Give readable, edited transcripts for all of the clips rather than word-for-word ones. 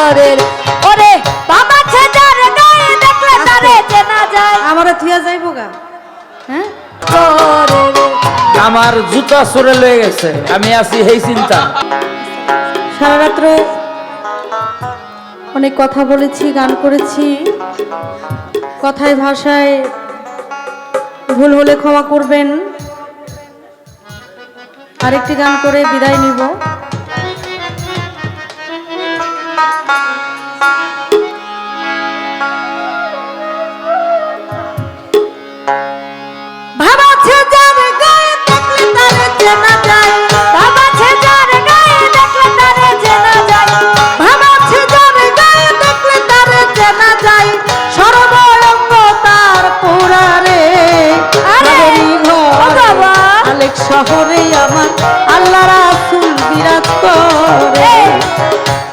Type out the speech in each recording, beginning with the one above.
করে ওরে বাবা ছেজার গায়ে দেখলে তারে চেনা যায় আমারে থিয়া যাইবো গা হ্যাঁ করে আমার জুতা সরে লয়ে গেছে আমি আছি এই চিন্তা সারা রাত্র অনেক কথা বলেছি গান করেছি কথায় ভাষায় ভুল হলে ক্ষমা করবেন আরেকটি গান করে বিদায় নিব বাবা ছেজার গায়ে দেখলে তারে চেনা যায় বাবা ছেজার গায়ে দেখলে তারে চেনা যায় বাবা ছেজার গায়ে দেখলে তারে চেনা যায় সর্বঙ্গ তার পুরারে আরে ও বাবা আলেক শহরে আমার আল্লাহ রাসূল বিরাজ করে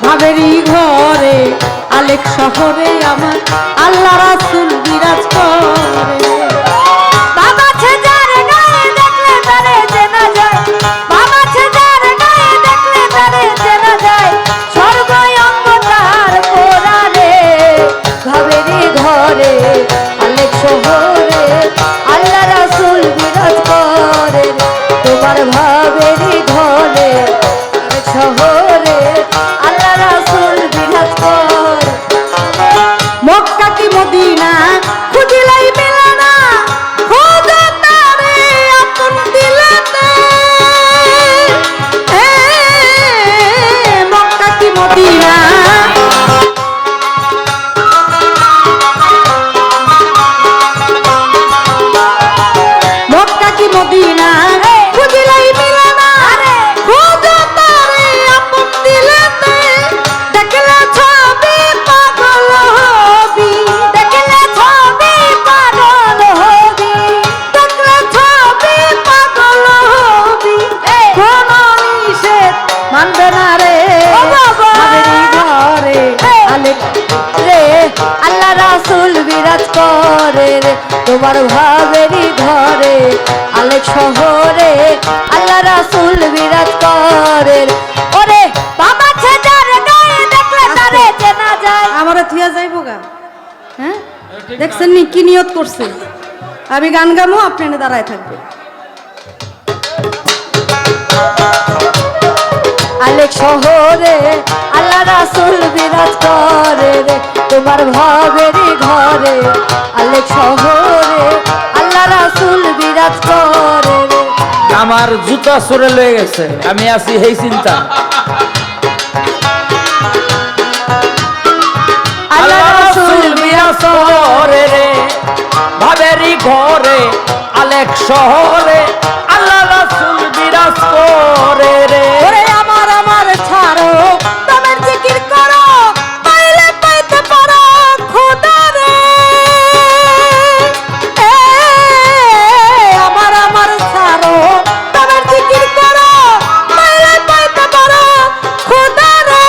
ভাবেরই ঘরে আলেক শহরে আমার আল্লাহ রাসূল বিরাজ করে বাবা ছেজার গায়ে দেখলে তারে চেনা যায় বাবা ছেজার গায়ে দেখলে তারে চেনা যায় সর্বঙ্গ তার পুরারে ভাবেরই ঘরে আলেক শহরে আল্লাহ রাসূল বিরাজ করে তোমার ভাবেরই ঘরে আলেক শহরে আল্লাহ রাসূল বিরাজ করে মক্কা কি মদিনা খুঁজিলাই মেলে না খোঁজে তারে আপন দিলেতে মক্কা কি মদিনা মক্কা কি মদিনা খুঁজিলাই মেলে না খোঁজে তারে আপন দিলেতে দেখলে ছবি পাগল হবি দেখলে ছবি পাগল হবি দেখলে ছবি পাগল হবি কোন নিষেধ মানবে না রে ও বাবা! ভাবেরই ঘরে আলেক রে আল্লাহ রাসূল বিরাজ করে রে তোমার ভাবেরই ঘরে আলেক শহরে আল্লাহ রাসূল বিরাজ করে রে। ওরে বাবা ছেজার গায়ে দেখলে তারে চেনা যায় আমারে থিয়া যাইবো গা হ্যাঁ দেখছেন নি কি নিয়ত করছে আমি গান গামো আপনি এনে দাঁড়ায় থাকবে আলেক শহরে আল্লাহ রাসূল বিরাজ করে রে তোমার ভাবেরই ঘরে আলেক শহরে আল্লাহ রাসূল বিরাজ করে রে আমার জুতা সরে লয়ে গেছে আমি আছি এই চিন্তা আল্লাহ রাসূল বিরাজ করে রে ভাবেরই ঘরে আলেক শহরে আল্লাহ রাসূল বিরাজ করে রে ওরে আমার ছাড়ো তোমার জিকির করো পাইলে পাইতে পারো খোদা রে আমার ছাড়ো তোমার জিকির করো পাইলে পাইতে পারো খোদা রে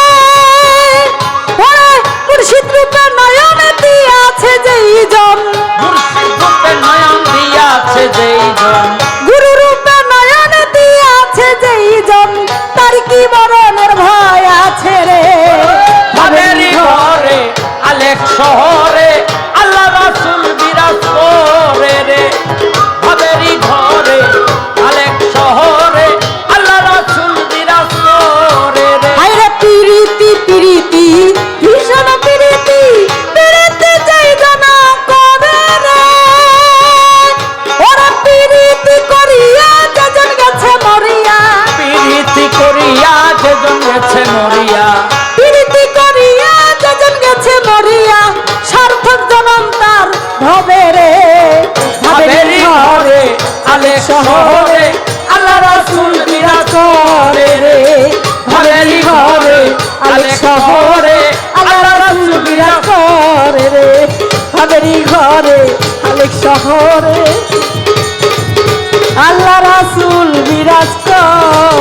ওরে মুর্শিদ রূপে নয়নে দিয়াছে যেই জন মুর্শিদ রূপে নয়ন দিয়াছে যেই জন গুরু রূপে নয়ন দিয়াছে যেই জন তার কি মরণের ভয় আছে রে ভাবেরই ঘরে আলেক শহরে আল্লাহ রাসূল বিরাজ করে রে ভাবেরই ঘরে আলেক শহরে আল্লাহ রাসূল বিরাজ করে রে হায়রে পিরিতি পিরিতি ভীষণ পিরিতি পিরিতি যাই জানা করে রে ওরা পিরিতি করিয়া যেজন গেছে মরিয়া প্রীতি করিয়া যেজন গেছে মরিয়া পিরিতি করিয়া যেজন গেছে মরিয়া সার্থক জনম তার হবে রে ভাবেরই ঘরে আলেক শহরে আল্লাহ রাসূল বিরাজ করে রে ভাবেরই ঘরে আলেক শহরে আল্লাহ রাসূল বিরাজ করে রে ভাবেরই ঘরে আলেক শহরে আল্লাহ রাসূল বিরাজ করে